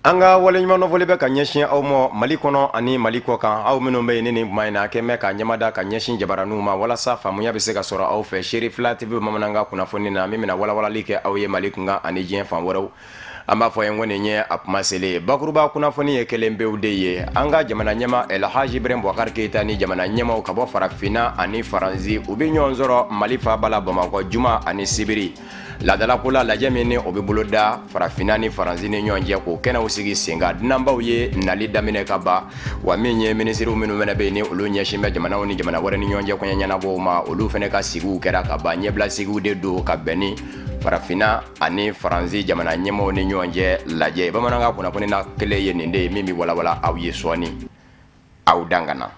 Anga wale nyuma nofole be ka ɲɛsin aw ma Mali kɔnɔ ani Mali kɔ kan aw minnu be yen ni kuma in na kɛmɛ ka ɲɛmada ka ɲɛsin jabaraniw ma walasa faamuya be se ka sɔrɔ aw fɛ Sherifila TV bamanankan kunnafoni na min bɛna walawalali kɛ aw ye Mali kunkan ani diɲɛ fan wɛrɛw. An b'a fɔ ye ko nin ye a kuma selen bakuruba kunnafoni ye kelen pewu de ye an ka jamana ɲɛma El Hadji Ibrahim Boubacar Keita ni jamana ɲɛmaw ka bɔ Farafina ani Faranzi u be ɲɔgɔn sɔrɔ Mali faaba la Bamakɔ juma ani sibiri laadalako la lajɛ min ni o be boloda Farafina ni Faranzi ni ɲɔgɔn cɛ k'o kɛnɛw sigi sen kan dunanbaw ye nali daminɛ ka ban wa min ye minisiriw minnu fɛnɛ be yen ni olu ɲɛsin bɛ jamanaw ni jamana wɛrɛ ni ɲɔgɔn cɛ kɔɲɛ ɲɛnabɔw ma olu fɛnɛ ka sigiw kɛra ka ban ɲɛbila sigiw de don ka bɛn ni Farafina ani Faranzi jamana ɲɛmaw ni ɲɔgɔn cɛ lajɛ bamanankan kunnafoni na kelen ye nin de ye min bi walawala aw ye sɔɔni aw dangana.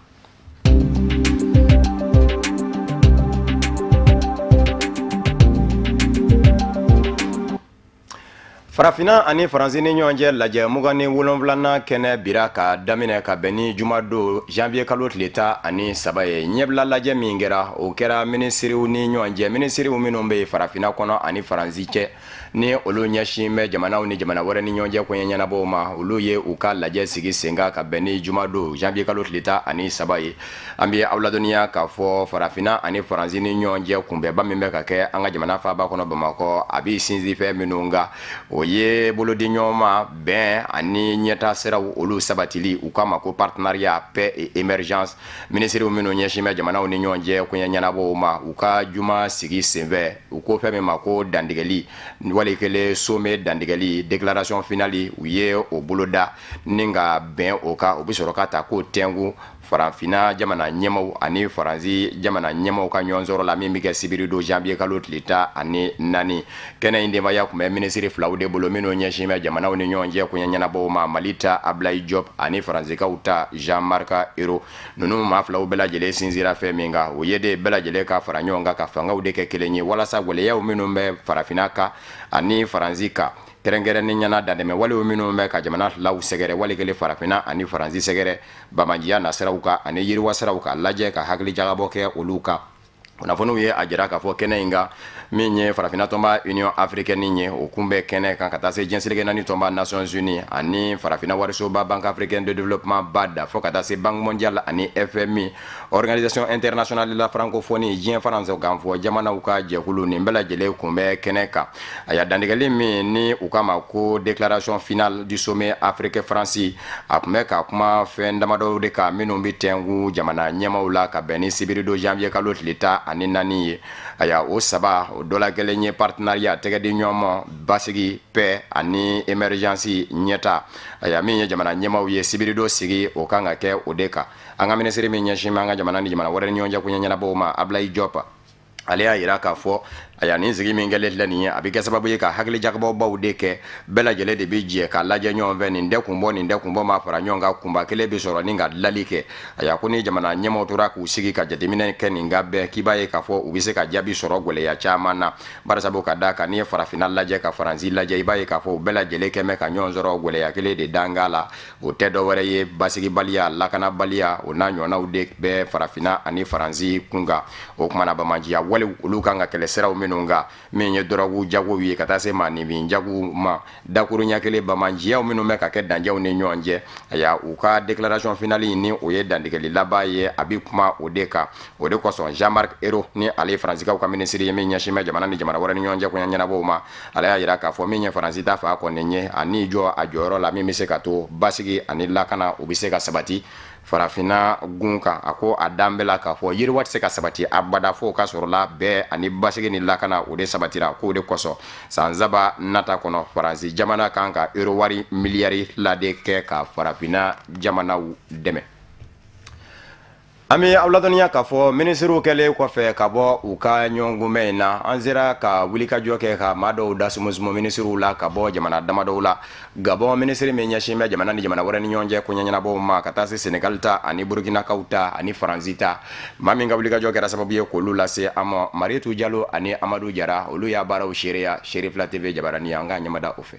Farafina ani Faranzi ni ɲɔgɔn cɛ lajɛ 27nan kɛnɛ bira ka daminɛ ka bɛn ni jumadon janvier kalo tile 13 ye ɲɛbila lajɛ min kɛra o kɛra minisiriw ni ɲɔgɔn cɛ minisiriw minnu bɛ Farafina kɔnɔ ani Faranzi cɛ ni olu ɲɛsin bɛ jamanaw ni jamana wɛrɛ ni ɲɔgɔn cɛ kɔɲɛ ɲɛnabɔw ma olu ye u ka lajɛ sigi sen kan ka bɛn ni jumadon janvier kalo tile 13 ye an bɛ aw ladɔnniya k'a fɔ Farafina ani Faranzi ni ɲɔgɔn cɛ kunbɛnba min bɛ ka kɛ an ka jamana faaba kɔnɔ Bamakɔ a bɛ sinsin fɛn minnu kan o ye bolodi ɲɔgɔn ma bɛn ani ɲɛta siraw olu sabatili u k'a ma ko partenariat paix et émergence minisiriw minnu ɲɛsin bɛ jamanaw ni ɲɔgɔn cɛ kɔɲɛ ɲɛnabɔw ma u ka juma sigi senfɛ u ko fɛn min ma ko dandigɛli wali kelen sommet dandigɛli déclaration finale u ye o boloda ni ka bɛn o kan u bɛ sɔrɔ ka ta ko tɛngu Farafina jamana ɲɛmaw ani Faranzi jamana ɲɛmaw ka ɲɔgɔn sɔrɔ la min bɛ kɛ sibiri don janvier kalo tile 14 kɛnɛ in denbaya tun bɛ minisiri filaw de bolo minnu ɲɛsin bɛ jamanaw ni ɲɔgɔn cɛ kɔɲɛ ɲɛnabɔw ma Mali ta Ablaye Diop ani Faranzikaw ta Jean-Marc Ayrault ninnu maa filaw bɛɛ lajɛlen sinzira fɛn min kan o ye de bɛɛ lajɛlen ka fara ɲɔgɔn kan ka fangaw de kɛ kelen ye walasa waleyaw minnu bɛ Farafina kan ani Faranzi kan kɛrɛnkɛrɛnni ɲɛna dantɛmɛ walew minnu bɛ ka jamana filaw sɛgɛrɛ wali kelen Farafina ani Faranzi sɛgɛrɛ bamajiya nasiraw kan ani yiriwa siraw kan lajɛ ka hakili jagabɔ kɛ olu kan kunnafoniw ye a jira k'a fɔ kɛnɛ in kan min ye Farafina tɔnba Union Africaine ye o kun bɛ kɛnɛ kan ka taa se diɲɛseleke naani tɔnba Nations Unies ani Farafina warisoba Banque Africaine de Développement BAD fo ka taa se Banque Mondiale ani FMI Organisation Internationale de la Francophonie diɲɛ faransaw kan fɔ jamanaw ka jɛkulu nin bɛɛ lajɛlen kun bɛ kɛnɛ kan a y'a dantigɛli min ni u k'a ma ko déclaration finale du sommet Afrique France a kun bɛ ka kuma fɛn damadɔ de kan minnu bɛ tɛngu jamana ɲɛmaw la ka bɛn ni sibiri don janvier kalo tile 14 ye a y'a o saba o dɔ la gɛlɛn ye partenariat tɛgɛdi ɲɔgɔn ma basigi paix ani émergence ɲɛta a y'a min ye jamana ɲɛmaw ye sibiri don sigi o kan ka kɛ o de kan an ka minisiri min ɲɛsin an ka jamana ni jamana wɛrɛ ni ɲɔgɔn cɛ kɔɲɛ ɲɛnabɔw ma Ablaye Diop ale y'a yira k'a fɔ a y'a nin sigi min kɛlen filɛ nin ye a bɛ kɛ sababu ye ka hakili jagabɔbaw de kɛ bɛɛ lajɛlen de bɛ jɛ ka lajɛ ɲɔgɔn fɛ nin tɛ kun bɔ ma fara ɲɔgɔn kan kunba kelen bɛ sɔrɔ ni ka dilanli kɛ a y'a ko ni jamana ɲɛmaw tora k'u sigi ka jateminɛ kɛ nin ka bɛɛ k'i b'a ye k'a fɔ u bɛ se ka jaabi sɔrɔ gɛlɛya caman na barisabu ka d'a kan n'i ye Farafina lajɛ ka Faranzi lajɛ i b'a ye k'a fɔ u bɛɛ lajɛlen kɛ mɛ ka ɲɔgɔn sɔrɔ gɛlɛya kelen de danga la o tɛ dɔ wɛrɛ ye basigibaliya lakanabaliya o n'a ɲɔgɔnnaw de bɛ Farafina ani Faranzi kun kan o kumana bamajiya walew olu kan ka kɛlɛ siraw minnu kan min ye dɔrɔgu jagow ye ka taa se maanifin jagow ma dakuru ɲɛ kelen bamajiyaw minnu bɛ ka kɛ danjɛw ni ɲɔgɔn cɛ a y'a u ka déclaration finale ni o ye dantigɛli laban ye a bɛ kuma o de kan o de kosɔn Jean-Marc Ayrault ni ale Faranzikaw ka minisiri ye min ɲɛsin bɛ jamana ni jamana wɛrɛ ni ɲɔgɔn cɛ kɔɲɛ ɲɛnabɔw ma ale y'a yira k'a fɔ min ye Faranzi ta fa kɔni ye a n'i jɔ a jɔyɔrɔ la min bɛ se ka to basigi ani lakana o bɛ se ka sabati Farafina gun kan a ko a dan bɛɛ la k'a fɔ yiriwa tɛ se ka sabati abada fo ka sɔrɔ la bɛɛ ani basigi ni lakana o de sabatira k'o de kosɔn san saba nata kɔnɔ Faranzi jamana kan ka euro wari miliyari fila de kɛ ka Farafina jamanaw dɛmɛ. An bɛ aw ladɔnniya k'a fɔ minisiriw kɛlen kɔfɛ ka bɔ u ka ɲɔgɔnkunbɛn in na an sera ka wulikajɔ kɛ ka maa dɔw da sumusumu minisiriw la ka bɔ jamana damadɔw la Gabon minisiri min ɲɛsin bɛ jamana ni jamana wɛrɛ ni ɲɔgɔn cɛ kɔɲɛ ɲɛnabɔw ma ka taa se Senegal ta ani Burkinakaw ta ani Faranzi ta maa min ka wulikajɔ kɛra sababu ye k'olu lase an ma Mariétou Diallo ani Amadou Diarra olu y'a baaraw seereya Sherifila TV jabarani an ka ɲɛmada o fɛ.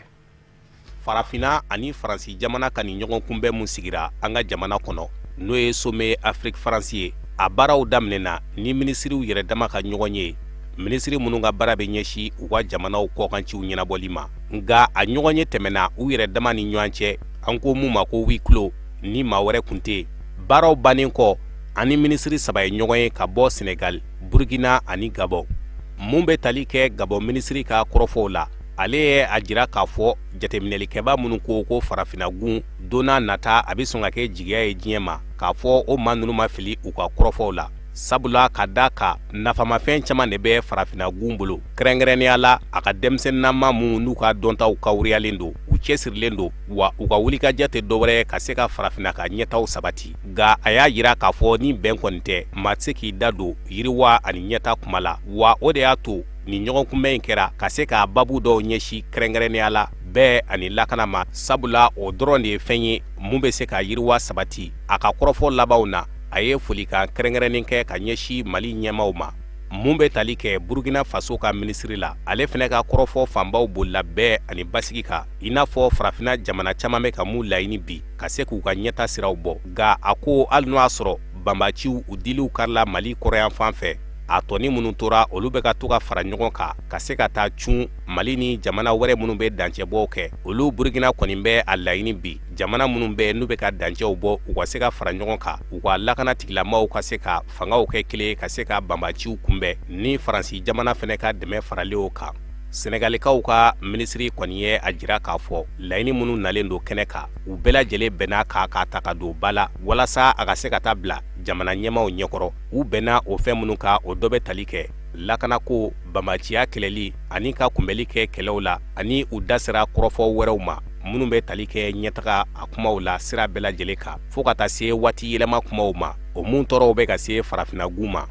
Farafina ani Faransi jamana ka ni ɲɔgɔn kunbɛn mun sigira an ka jamana kɔnɔ n'o ye sommet Afrique France ye a baaraw daminɛna ni minisiriw yɛrɛ dama ka ɲɔgɔn ye minisiri minnu ka baara bɛ ɲɛsi u ka jamanaw kɔkanciw ɲɛnabɔli ma nga a ɲɔgɔn ye tɛmɛna u yɛrɛ dama ni ɲɔgɔn cɛ an ko mun ma ko huis clos ni maa wɛrɛ kun tɛ baaraw bannen kɔ ani minisiri saba ye ɲɔgɔn ye ka bɔ Senegal, Burkina ani Gabon mun bɛ tali kɛ Gabon minisiri ka kɔrɔfɔw la ale ye a jira k'a fɔ jateminɛlikɛba minnu ko farafinagun donna nata a bɛ sɔn ka kɛ jigiya ye diɲɛ ma k'a fɔ o maa ninnu ma fili u ka kɔrɔfɔw la sabula ka da ka nafamafɛn caman de bɛ farafinagun bolo kɛrɛnkɛrɛnnenya la a ka denmisɛnninama minnu n'u ka dɔntaw kawuriyalen don u cɛsirilen don wa u ka wulikajɛ tɛ dɔwɛrɛ ka se ka farafina ka ɲɛtaw sabati nga a y'a yira k'a fɔ ni bɛn kɔni tɛ maa tɛ se k'i da don yiriwa ani ɲɛta kuma la wa o de y'a to ni ɲɔgɔn kunbɛn in kɛra ka se ka babu dɔw ɲɛsi kɛrɛnkɛrɛnnenya la bɛɛ ani lakana ma sabula o dɔrɔn de ye fɛn ye mun bɛ se ka yiriwa sabati a ka kɔrɔfɔ labanw na a ye folikan kɛrɛnkɛrɛnnen kɛ ka ɲɛsi Mali ɲɛmaw ma mun bɛ tali kɛ Burkina Faso ka minisiri la ale fɛnɛ ka kɔrɔfɔ fanbaw bolila bɛɛ ani basigi kan i n'a fɔ farafina jamana caman bɛ ka mun laɲini bi ka se k'u ka ɲɛta siraw bɔ nga a ko hali n'o y'a sɔrɔ banbaciw u diliw karila Mali kɔrɔyan fan fɛ a tɔni minnu tora olu bɛ ka to ka fara ɲɔgɔn kan ka se ka taa cun Mali ni jamana wɛrɛ minnu bɛ dancɛbɔw kɛ olu Burkina kɔni bɛ a laɲini bi jamana minnu bɛ n'u bɛ ka dancɛw bɔ u ka se ka fara ɲɔgɔn kan u ka lakana tigilamaw ka se ka fangaw kɛ kelen ka se ka banbaciw kunbɛn ni Faransi jamana fɛnɛ ka dɛmɛ faralen o kan Senegalikaw ka minisiri kɔni ye a jira k'a fɔ laɲini minnu nalen don kɛnɛ kan u bɛɛ lajɛlen bɛnna k'a ta ka don ba la walasa a ka se ka taa bila jamana ɲɛmaw ɲɛkɔrɔ u bɛnna o fɛn minnu kan o dɔ bɛ tali kɛ lakanako banbaciya kɛlɛli ani ka kunbɛli kɛ kɛlɛw la ani u da sera kɔrɔfɔ wɛrɛw ma minnu bɛ tali kɛ ɲɛtaga a kumaw la sira bɛɛ lajɛlen kan fo ka taa se waati yɛlɛma kumaw ma o mun tɔɔrɔw bɛ ka se farafinagun ma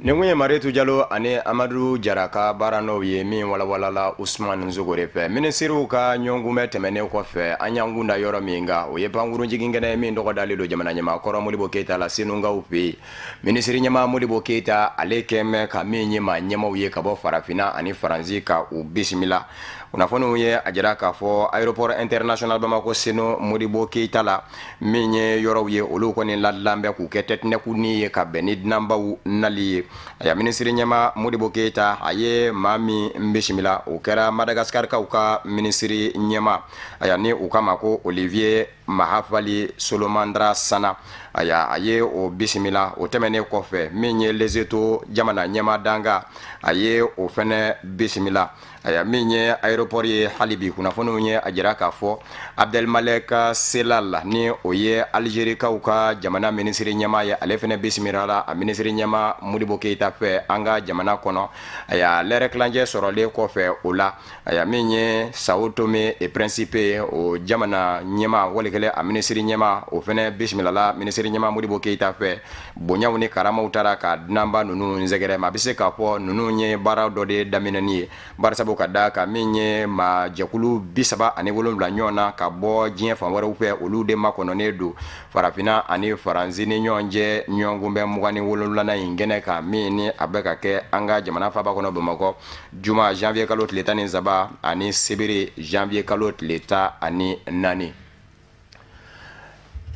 nin kun ye Mariyetu Jalo ani Amadu Jara ka baara n'o ye min walawalala Usman Nsogore fɛ minisiriw ka ɲɔgɔnkunbɛn tɛmɛnen kɔfɛ an y'an kunda yɔrɔ min kan o ye pankuru jiginkɛnɛ min tɔgɔ dalen don jamana ɲɛmaakɔrɔ Modibo Keyita la Senugaw fɛ yen minisiri ɲɛmaa Modibo Keyita ale kɛmɛ ka min ye maa ɲɛmaw ye ka bɔ farafina ani Faransi ka u bisimila kunnafoniw ye a jira k'a fɔ aéroport international Bamako Seno Modibo Keyita la min ye yɔrɔw ye olu kɔni ladilan bɛ k'u kɛ tɛtinɛkunni ye ka bɛn ni dunanbaw nali ye a ya minisiri ɲɛma Modibo Keyita a ye maa min bisimila o kɛra Madagascarikaw ka minisiri ɲɛma a ya ni u kama ko Olivier Mahafali Solomandra Sana a ye o bisimila o tɛmɛnen kɔfɛ min ye Lesotho jamana ɲɛma danga a ye o fɛnɛ bisimila aya min ye aéroport ye halibi kunnafoniw ye a jira k'a fɔ Abdelmalek Selal ni o ye Algérikaw ka jamana minisiri ɲɛma ye ale fɛnɛ bisimilala a minisiri ɲɛma Modibo Keyita fɛ an ka jamana kɔnɔ aya lɛrɛ kilancɛ sɔrɔlen kɔfɛ o la aya min ye Sao Tome et Principe o jamana ɲɛma walikɛlɛ a minisiri ɲɛma o fɛnɛ bisimilala minisiri ɲɛma Modibo Keyita fɛ bonyaw ni karamaw tara ka dunanba nunu nsɛgɛrɛ ma a bɛ se k'a fɔ nunu ye baara dɔ de daminɛni ye barisabu ka da ka min ye ma jɛkulu 37 ɲɔgɔn na ka bɔ diɲɛ fan wɛrɛw fɛ olu de makɔnɔnen don farafina ani Faransi ni ɲɔgɔn cɛ ɲɔgɔnkunbɛn 27nan in kɛnɛ kan min ni a bɛ ka kɛ an ka jamana faaba kɔnɔ Bamakɔ juma janvier kalo tile 13 ani sebere janvier kalo tile 14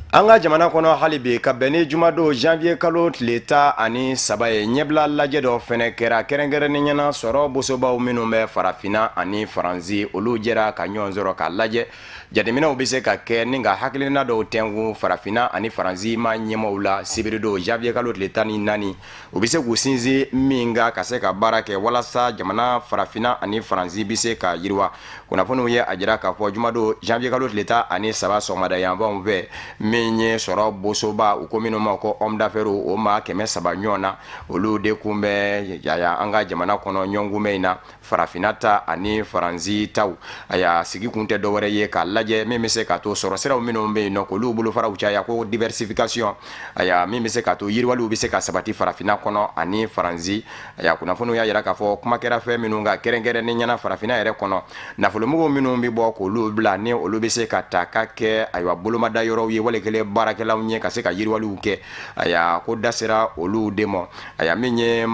an ka jamana kɔnɔ hali bi ka bɛn ni jumadon janvier kalo tile 13 ye ɲɛbila lajɛ dɔ fɛnɛ kɛra kɛrɛnkɛrɛnnen ɲɛna sɔrɔ bosobaw minnu bɛ farafina ani Faransi olu jɛra ka ɲɔgɔn sɔrɔ ka lajɛ jateminɛw bɛ se ka kɛ ni ka hakilina dɔw tɛnku farafina ani Faransi ma ɲɛmaw la sibirido janvier kalo tile 14 u bɛ se k'u sinsin min ka se ka baara kɛ walasa jamana farafina ani Faransi bɛ se ka yiriwa kunnafoniw ye a jira k'a fɔ jumadon janvier kalo tile 13 sɔgɔmada yanfanw fɛ min ye sɔrɔ bosoba u ko minnu ma ko homme d'affaires o maa 300 ɲɔgɔn na olu de kun bɛ an ka jamana kɔnɔ ɲɔgɔnkunbɛn in na farafina ta ani Faransi taw a y'a sigi kun tɛ dɔwɛrɛ ye k'a lajɛ min bɛ se ka to sɔrɔ siraw minnu bɛ yen nɔ k'olu bolofaraw caya ko diversification a y'a min bɛ se ka to yiriwaliw bɛ se ka sabati farafina kɔnɔ ani Faransi a y'a kunnafoniw y'a jira k'a fɔ kuma kɛra fɛn minnu ka kɛrɛnkɛrɛnnen ɲɛna farafina yɛrɛ kɔnɔ nafolomɔgɔw minnu bɛ bɔ k'olu bila ni olu bɛ se ka ta ka kɛ ayiwa bolomada yɔrɔw ye walikɛlen baarakɛlaw ɲɛ ka se ka yiriwaliw kɛ a y'a ko da sera olu de ma a y'a min ye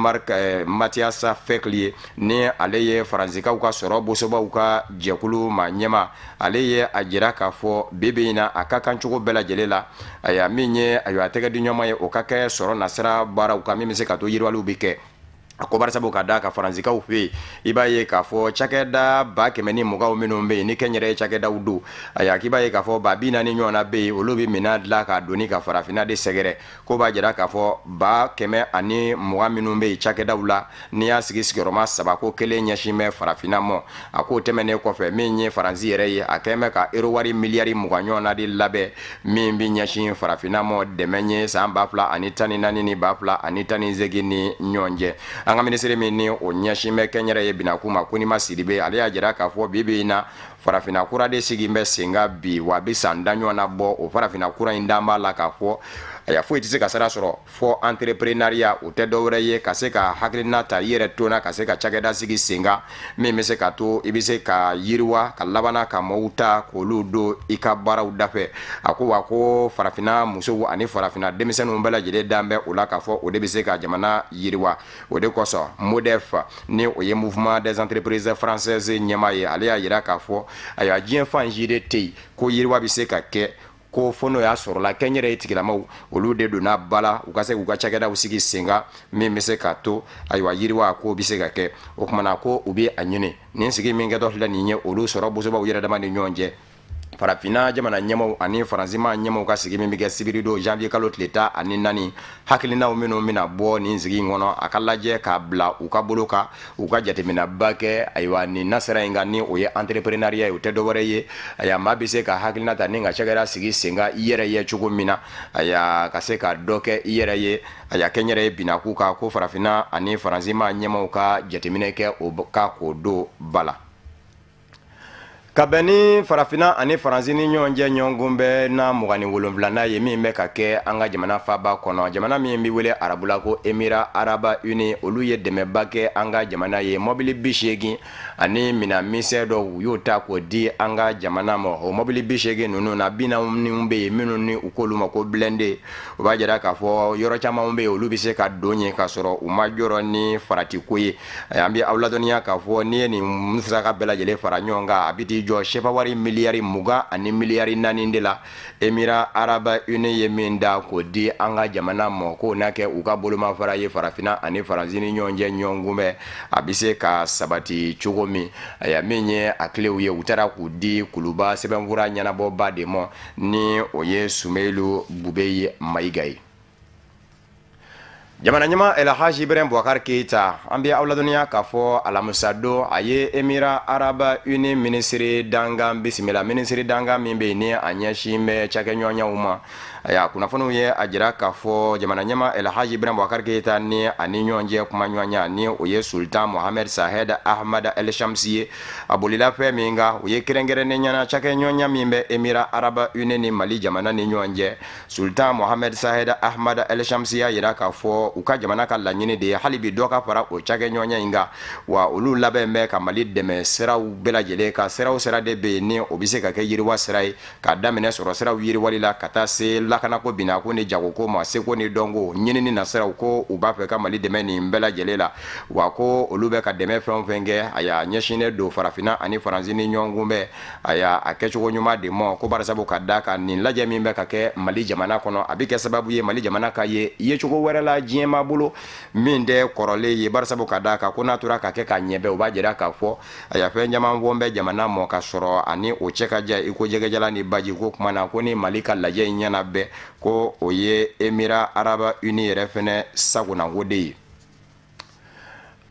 Mathias Fekli ye ni ale ye Faransikaw ka sɔrɔ bosobaw ka jɛkulu ma ɲɛma ale ye a jira k'a fɔ bibi in na a ka kan cogo bɛɛ lajɛlen la a y'a min ye a tɛgɛ di ɲɔgɔn ye o ka kɛ sɔrɔ nasira baaraw kan min bɛ se ka to yiriwaliw bɛ kɛ ko barsabu ka da ka faranzikaw fe iba ye ka fo chakeda ba kemeni mugaw minnu be ni kenyere chakeda udu aya kiba ye ka fo ba bina ni nyona be olubi minad la ka doni ka farafina de segere ko ba jira ka fo ba keme ani muga minnu be chakeda ula ni ya sigi sigiroma saba ko kele nyashime farafina mo ako temene ko fe minye faranzi yere ye akeme ka erowari miliari muga nyona di labe min bi nyashin farafina mo demenye samba fla anitani nani ni bafla anitani zegini nyonje anga ministre minni o nyashime kenyere ye binakuma kuni masiribe ale ya jira ka fo bibi na farafina kura de sigimbe singa bi wa bisandanyo na bo o farafina kura indamba la ka fo aya fo itise ka sara soro fo entrepreneuria o te dowre ye ka se ka haklina ta yere tona ka se ka chageda sigi singa me se ka to ibise ka yirwa ka labana ka mouta ko ludo ika bara udafe ako ko farafina muso ani farafina demisenu mbala jide dambe ula ka fo o de bise ka jamana yirwa o de koso modef ni o ye mouvement des entreprises françaises nyamaye ale ya yira ka fo aya jien fan jide te ko yirwa bise ka ke ko fono ya soro la kenyere itigilamaw olu de dona bala ukase ukachageda usigi singa me ka to aywa yiriwa ko bise ka ke o kuma na ko ubi anyine ni sigi minga do la ninye olu soro boso ba uyira dama ni nyonje farafina jamana nyamo ani faranzima nyamo ka sigi mi ke sibirido janvier kalot leta ani nani hakilina o meno mina bo ni sigi ngono akalaje ka bla ukabuluka ukajate mina bake aywa ni nasara ingani o ye entrepreneuria o tedo wore ye aya mabise ka hakilina ta ninga chagara sigi singa yere ye chugo mina aya kaseka doke yere ye aya kenyere binakuka ko farafina ani faranzima nyamo ka jatemine ke o ka ko do bala kabeni farafina ani faranzini nyonje nyongumbe na mugani wolonvlana ye min be ka kɛ an ka jamana faba kɔnɔ jamana min bi wele arabula ko Émirats Arabes Unis olu ye dɛmɛba kɛ an ka jamana ye mobili 80 ani mina misɛ dɔ y'o ta ko di an ka jamana ma o mobili 80 nunu na bina minnu be minnu ni u k'olu ma ko blende o b'a jira k'a fɔ yɔrɔ caman be olu bi se ka don ye ka sɔrɔ u ma jɔrɔ ni farati ko ye an bi aw ladɔnniya k'a fɔ ni ye nin musaka bɛɛ lajɛlen fara ɲɔgɔn kan a bi ti jɔ shefawari miliari muga ani miliari nani de la Émirats Arabes Unis ye min da ko di an ka jamana ma ko na kɛ u ka boloma fara ye farafina ani faranzini ɲɔgɔnjɛ ɲɔgɔngunbɛ a bi se ka sabati cogo min a ya min ye a kilew ye u taara k'u di kuluba sɛbɛnfura ɲɛnabɔba de ma ni o ye Sumailu Bubeyi Mayiga ye jamana ɲama El Hadji Ibrahim Boubacar Keita an bɛ aw ladɔnniya k'a fɔ alamisa don a ye Émirats Arabes Unis ministre danga bisimila ministre danga min bɛ yen ni a ɲɛsin bɛ cakɛɲɔgɔnyaw ma aya kunnafoniw ye a jira k'a fɔ jamana ɲama El Hadji Ibrahim Boubacar Keita ni ani ɲɔgɔn cɛ kuma ɲɔgɔnya ni o ye Sultan Mohamed Sahed Ahmad El Shamsi ye a bolila fɛn min kan o ye kɛrɛnkɛrɛnnen ɲɛna cakɛɲɔgɔnya min bɛ Émirats Arabes Unis ni Mali jamana ni ɲɔgɔn cɛ Sultan Mohamed Sahed Ahmad El Shamsi y'a jira k'a fɔ u ka jamana ka laɲini de ye hali bi dɔ ka fara o cakɛɲɔgɔnya in kan wa olu labɛn bɛ ka Mali dɛmɛ siraw bɛɛ lajɛlen ka siraw de bɛ yen ni o bɛ se ka kɛ yiriwa sira ye ka daminɛ sɔrɔ siraw yiriwali la ka taa se lakanako binako ni jagoko ma seko ni dɔnko ɲinini na siraw ko u b'a fɛ ka Mali dɛmɛ nin bɛɛ lajɛlen la wa ko olu bɛ ka dɛmɛ fɛn o fɛn kɛ a y'a ɲɛsinnen don farafina ani faranzini ɲɔgɔnkun bɛ a y'a kɛcogo ɲuman de ma ko barisabu ka da ka nin lajɛ min bɛ ka kɛ Mali jamana kɔnɔ a bɛ kɛ sababu ye Mali jamana ka ye yecogo wɛrɛ la diɲɛ ma bolo min tɛ kɔrɔlen ye barisabu ka da kan ko n'a tora ka kɛ ka ɲɛbɛ o b'a jira k'a fɔ a y'a fɛn caman fɔ bɛ jamana mɔ ka sɔrɔ ani o cɛ ka jan i ko jɛgɛjalan ni baji ko kuma na ko ni Mali ka lajɛ in ɲɛna bɛɛ ko o ye Émirats Arabes Unis yɛrɛ fɛnɛ sagonako de ye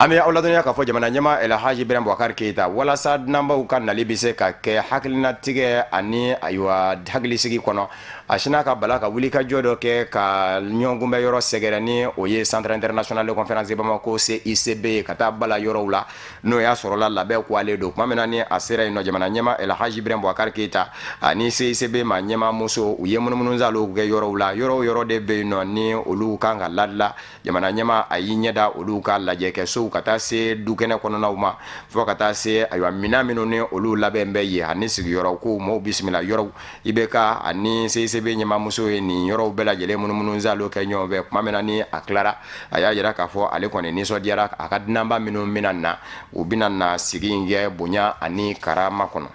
an bɛ aw ladɔnniya k'a fɔ jamana ɲɛma El Hadji Ibrahim Boubacar Keita walasa dunanbaw ka nali bɛ se ka kɛ hakilinatigɛ ani ayiwa hakilisigi kɔnɔ a sina ka bala ka wuli ka jɔ dɔ kɛ ka ɲɔgɔnkunbɛ yɔrɔ sɛgɛrɛ ni o ye Centre International de Conférence de Bamako CICB ka taa bala yɔrɔw la n'o y'a sɔrɔla labɛn k'ale don tuma min na ni a sera yen nɔ jamana ɲɛma El Hadji Ibrahim Boubacar Keita ani CICB ma ɲɛmamuso u ye munumunuzaliw kɛ yɔrɔw la yɔrɔ de bɛ yen nɔ ni olu kan ka ladila jamana ɲɛma a y'i ɲɛda olu ka lajɛ kɛsow ka taa se dukɛnɛ kɔnɔnaw ma fo ka taa se ayiwa minɛn minnu ni olu labɛn bɛ yen ani sigiyɔrɔ ko maaw bisimila yɔrɔw i bɛ ka ani CICB ɲɛmamuso ye nin yɔrɔw bɛɛ lajɛlen munumunuzaliw kɛ ɲɔgɔn fɛ tuma min na ni a tilara a y'a jira k'a fɔ ale kɔni nisɔndiyara a ka dunanba minnu bɛna na u bɛna na sigi in kɛ bonya ani karama kɔnɔ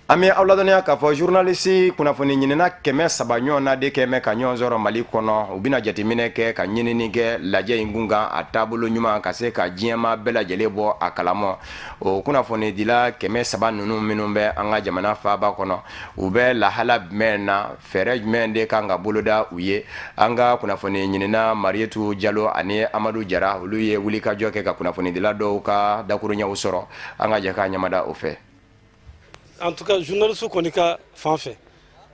Ami awladɔniya k'a fɔ journaliste kunnafoni ɲinina 300 ɲɔgɔn na de kɛmɛ ka ɲɔgɔn sɔrɔ Mali kɔnɔ u bɛna jateminɛ kɛ ka ɲinini kɛ lajɛ in kun kan a taabolo ɲuman ka se ka diɲɛma bɛɛ lajɛlen bɔ a kalama o kunnafoni dila 300 ninnu minnu bɛ an ka jamana faaba kɔnɔ u bɛ lahala jumɛn na fɛɛrɛ jumɛn de kan ka boloda u ye an ka kunnafoni ɲinina Marietu Jalo ani Amadu Jara olu ye wulikajɔ kɛ ka kunnafoni dila dɔw ka dakuruɲɛw sɔrɔ an ka jɛ k'a ɲamada o fɛ. En tout cas, journaliste kɔni ka fan fɛ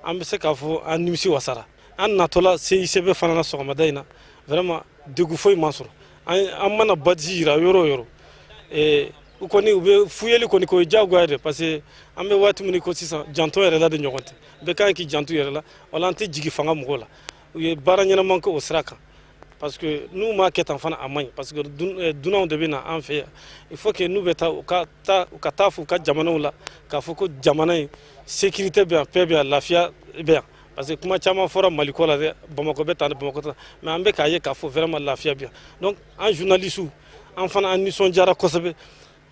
an bɛ se k'a fɔ an nimisi wasara an natɔla CICB fana na sɔgɔmada in na vraiment degun foyi ma sɔrɔ an mana badji yira yɔrɔ o yɔrɔ u kɔni u bɛ fuyeli kɔni k'o ye diyagoya de parce que an bɛ waati min ko sisan janto yɛrɛ la de ɲɔgɔn tɛ bɛɛ kan k'i janto yɛrɛ la wala an tɛ jigi fanga mɔgɔw la u ye baara ɲɛnama kɛ o sira kan parce que n'u m'a kɛ tan fana a man ɲi parce que dunanw de bɛ na an fɛ yan il faut que n'u bɛ taa u ka taa fɔ u ka jamanaw la k'a fɔ ko jamana in sécurité bɛ yan paix bɛ yan lafiya bɛ yan parce que kuma caman fɔra Mali ko la dɛ Bamakɔ bɛ tan ni Bamakɔ ta mais an bɛ k'a ye k'a fɔ vraiment lafiya bɛ yan donc an journalistes an fana an nisɔndiyara kosɛbɛ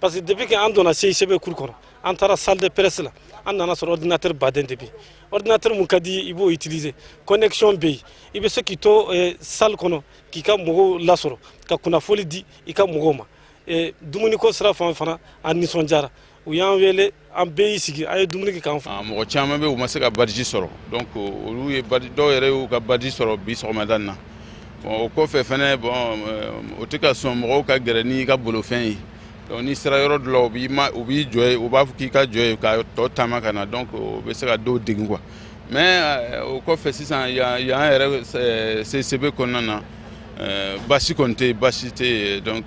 parce que depuis que an donna CICB cour kɔnɔ an taara salle de presse la an nana sɔrɔ ordinateur baden de bɛ yen ordinateur mun ka di i b'o utiliser connexion bɛ yen i bɛ se k'i to salle kɔnɔ k'i ka mɔgɔw lasɔrɔ ka kunnafoni di i ka mɔgɔw ma dumuniko sira fan fana an nisɔndiyara u y'an wele an bɛɛ y'i sigi an ye dumuni kɛ k'an fa. Mɔgɔ caman bɛ u ma se ka badji sɔrɔ donc olu ye dɔw yɛrɛ y'u ka badji sɔrɔ bi sɔgɔmada in na bon o kɔfɛ fɛnɛ bon o tɛ ka sɔn mɔgɔw ka gɛrɛ n'i ka bolofɛn ye donc ni sera yɔrɔ dɔ la u b'i jɔ yen u b'a fɔ k'i ka jɔ yen ka tɔ taama ka na donc o bɛ se ka dɔw degun quoi mais o kɔfɛ sisan yan yɛrɛ CICB kɔnɔna na basi kɔni tɛ yen basi tɛ yen donc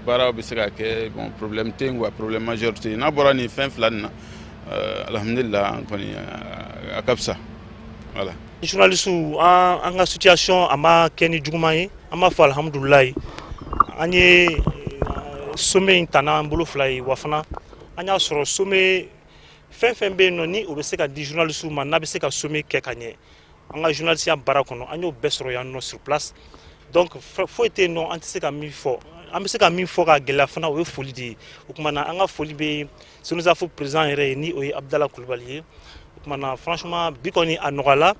baaraw bɛ se ka kɛ bon problème tɛ yen quoi problème majeur tɛ yen n'a bɔra nin fɛn fila nin na alhamdulilah an kɔni a ka fisa voilà. Journalistes an ka situation a ma kɛ ni juguman ye an b'a fɔ alhamdulilayi an ye sommet in tana an bolo fila ye wa fana an y'a sɔrɔ sommet fɛn fɛn bɛ yen nɔ ni o bɛ se ka di journalistes ma n'a bɛ se ka sommet kɛ ka ɲɛ an ka journalistya baara kɔnɔ an y'o bɛɛ sɔrɔ yan nɔ sur place donc foyi tɛ yen nɔ an tɛ se ka min fɔ an bɛ se ka min fɔ ka gɛlɛya fana o ye foli de ye o tuma na an ka foli bɛ Senusafo président yɛrɛ ye ni o ye Abdala Kulibali ye o tuma na franchement bi kɔni a nɔgɔyala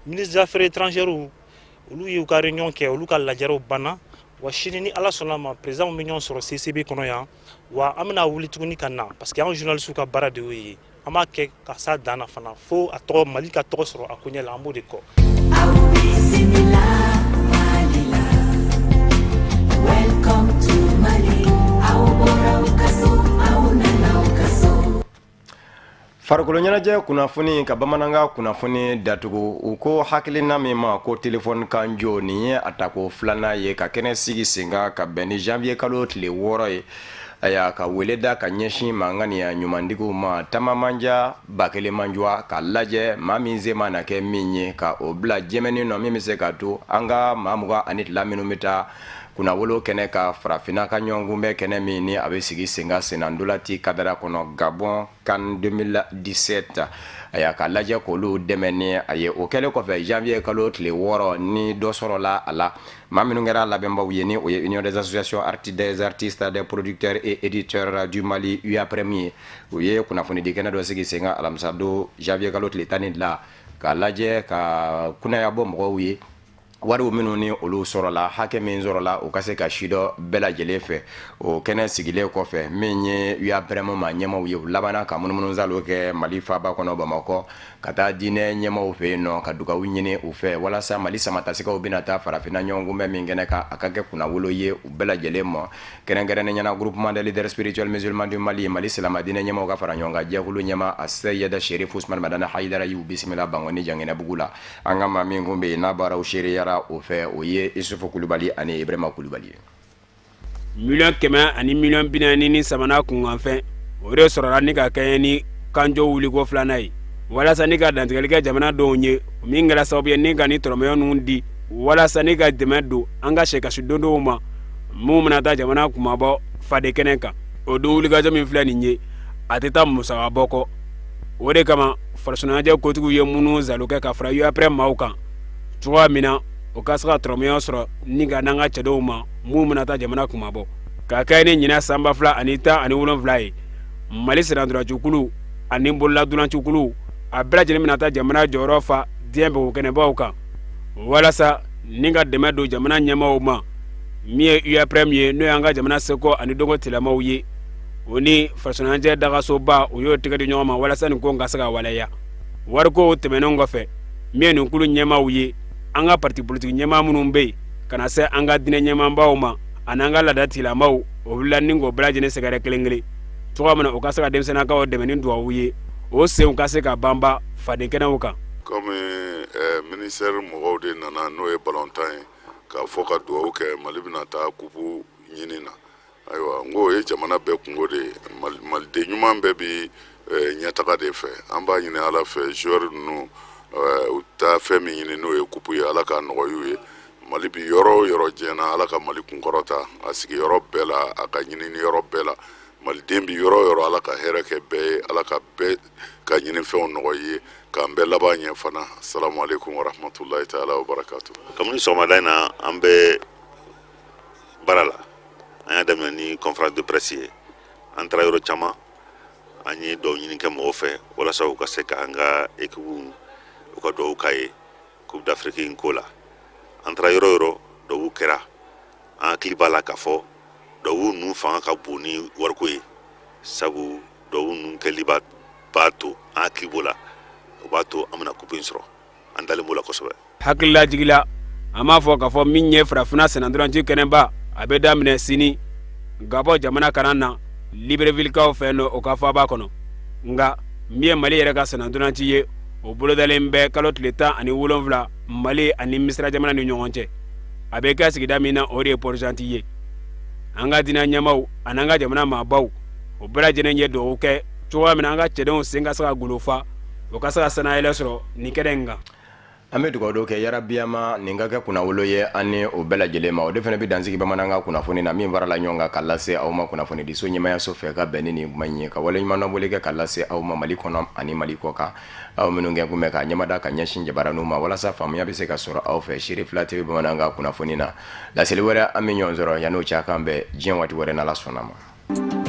ministre des affaires étrangères olu y'u ka réunion kɛ olu ka lajɛrew banna wa sini ni ala sɔnna ma président bɛ ɲɔgɔn sɔrɔ CICB kɔnɔ yan wa an bɛna wuli tuguni ka na parce que an journalistes ka baara de y'o ye an b'a kɛ ka s'a dan na fana fo a tɔgɔ Mali ka tɔgɔ sɔrɔ a ko ɲɛ la an b'o de kɔ. farikolo ɲɛnajɛ kunnafoni ka bamanankan kunnafoni datugu u ko hakilina min ma ko telefɔni kan jo nin ye a tako filanan ye ka kɛnɛ sigi sen kan ka bɛn ni janvier kalo tile 6 ye aya ka wele da ka ɲɛsin manganiya ɲumandigiw ma tamamanja bakelemanjwa ka lajɛ maa min se ma na kɛ min ye ka o bila jɛmɛni nɔ min bɛ se ka to an ka maa 22 minnu bɛ taa kunnawolo kɛnɛ ka farafina ka ɲɔgɔn bɛ kɛnɛ min ni a bɛ sigi sen kan senandolati kadara kɔnɔ Gabon CAN 2017 a y'a ka lajɛ k'olu dɛmɛ ni a ye o kɛlen kɔfɛ janvier kalo tile 6 ni dɔ sɔrɔla a la maa minnu kɛra labɛnbaw ye ni o ye Union des associations des artistes des producteurs et éditeurs du Mali UAPREMI u ye kunnafoni di kɛnɛ dɔ sigi sen kan alamisa don janvier kalo tile 12 k'a lajɛ ka kunnaya bɔ mɔgɔw ye wariw minnu ni olu sɔrɔla hakɛ min sɔrɔla o ka se ka si dɔ bɛɛ lajɛlen fɛ o kɛnɛ sigilen kɔfɛ min ye UAPREMI ma ɲɛmaw ye u labanna ka munumunu salo kɛ Mali faaba kɔnɔ Bamakɔ ka taa diinɛ ɲɛmaw fɛ yen nɔ ka dugawu ɲini u fɛ walasa Mali samatasikaw bɛna taa farafina ɲɔgɔnkunbɛn min kɛnɛ kan a ka kɛ kunnawolo ye u bɛɛ lajɛlen ma kɛrɛnkɛrɛnnen ɲɛna groupement des leaders spirituels musulmans du Mali Mali silama diinɛ ɲɛmaw ka fara ɲɔgɔn kan jɛkulu ɲɛma a Seyida Sherif Ousmane Madana Haidara y'u bisimila Bangoni Janginɛbugu la an ka maa min kun bɛ yen n'a baaraw sereyara o fɛ o ye Isufu Kulubali ani Ibrahima Kulubali million 100 ani million 43 kunkanfɛn o de sɔrɔla ni ka kɛɲɛ ni kanjɔ wuliko filanan ye walasa ni ka dantigɛli kɛ jamana dɔw ye min kɛra sababu ye ni ka ni tɔrɔmɔyɔ ninnu di walasa ni ka dɛmɛ don an ka sɛkasi don dɔw ma mun bɛna taa jamana kumabɔ fade kɛnɛ kan o don wulikajɔ min filɛ nin ye a tɛ taa musaka bɔ kɔ o de kama farasɔnɲɛnajɛ kotigiw ye minnu zalo kɛ ka fara UAPREMI maaw kan cogoya min na o ka se ka tɔrɔmɔyɔ sɔrɔ ni ka n'an ka cɛdenw ma mun bɛna taa jamana kumabɔ ka kɛ ni ɲinɛ sanba 2017 ye Mali senatɔrɔjukulu ani bolola dulancikulu a bɛɛ lajɛlen bɛna taa jamana jɔyɔrɔ fa diɲɛ bɛɛ kɛnɛbaw kan walasa ni ka dɛmɛ don jamana ɲɛmaaw ma min ye UAPREM ye n'o y'an ka jamana seko ani dogo tilamaw ye o ni fasoɲɛnajɛ dagasoba o y'o tigɛ di ɲɔgɔn ma walasa nin ko ka se ka waleya wariko tɛmɛnen kɔfɛ min ye nin kulu ɲɛmaaw ye an ka parti politique ɲɛmaa minnu bɛ yen ka na se an ka diinɛ ɲɛmaabaw ma ani an ka laada tigilamaw o wulila ni k'o bɛɛ lajɛlen sɛgɛrɛ kelen kelen cogoya min na o ka se ka denmisɛnninakaw dɛmɛ ni duwawu ye o senw ka se ka banba fadenkɛnɛw kan. Comme ministère mɔgɔw de nana n'o ye balontan ye k'a fɔ ka duwawu kɛ Mali bɛna taa kupu ɲini na ayiwa n ko o ye jamana bɛɛ kungo de ye maliden ɲuman bɛɛ bi ɲɛtaga de fɛ an b'a ɲini Ala fɛ joueur ninnu u taa fɛn min ɲini n'o ye kupu ye Ala k'a nɔgɔya u ye Mali bi yɔrɔ o yɔrɔ diɲɛna Ala ka Mali kunkɔrɔta a sigi yɔrɔ bɛɛ la a ka ɲini ni yɔrɔ bɛɛ la maliden bi yɔrɔ o yɔrɔ Ala ka hɛrɛ kɛ bɛɛ ye Ala ka bɛɛ ka ɲini fɛnw nɔgɔya ye k'an bɛɛ laban ɲɛ fana assalamu alaikum wa rahmatullahi ta'ala wa barakatuh. Comme sɔgɔmada in na an bɛ baara la an y'a daminɛ ni conférence de presse ye an taara yɔrɔ caman an ye dɔw ɲini kɛ mɔgɔw fɛ walasa u ka se ka an ka équipe u ka duwawu k'a ye Coupe d'Afrique in ko la an taara yɔrɔ o yɔrɔ duwawu kɛra an hakili b'a la k'a fɔ duwawu ninnu fanga ka bon ni wariko ye sabu duwawu ninnu kɛli b'a to an hakili b'o la o b'a to an bɛna coupe in sɔrɔ an dalen b'o la kosɛbɛ. Hakilila jigila an b'a fɔ k'a fɔ min ye farafinna sɛnɛdɔrɔnci kɛnɛba a bɛ daminɛ sini Gabɔ jamana kana na Libreville-kaw fɛ yen o ka faba kɔnɔ nka min ye Mali yɛrɛ ka sɛnɛdɔrɔnci ye o bolodalen bɛ kalo tile 17 Mali ani Misira jamana ni ɲɔgɔn cɛ a bɛ kɛ sigida min na o de ye Port-Gentil ye an ka diinɛ ɲɛmaaw ani an ka jamana maabaw o bɛɛ lajɛlen ye duwawu kɛ cogoya min na an ka cɛdenw sen ka se ka golofa o ka se ka sanayɛlɛ sɔrɔ nin kɛnɛ in kan. An bɛ dugawu kɛ yarabiyama nin ka kɛ kunnawolo ye an ni o bɛɛ lajɛlen ma o de fana bɛ dansigi bamanankan kunnafoni na min farala ɲɔgɔn kan ka lase aw ma kunnafoni di so ɲɛmayaso fɛ ka bɛn ni nin kuma in ye ka waleɲuman dɔnbɔli kɛ ka lase aw ma Mali kɔnɔ ani Mali kɔ kan aw minnu kɛ kun bɛ ka ɲɛmada ka ɲɛsin jabaraniw ma walasa faamuya bɛ se ka sɔrɔ aw fɛ Siri Fila TV bamanankan kunnafoni na laseli wɛrɛ an bɛ ɲɔgɔn sɔrɔ yan'o cɛ kan bɛɛ diɲɛ waati wɛrɛ n'Ala sɔnna ma.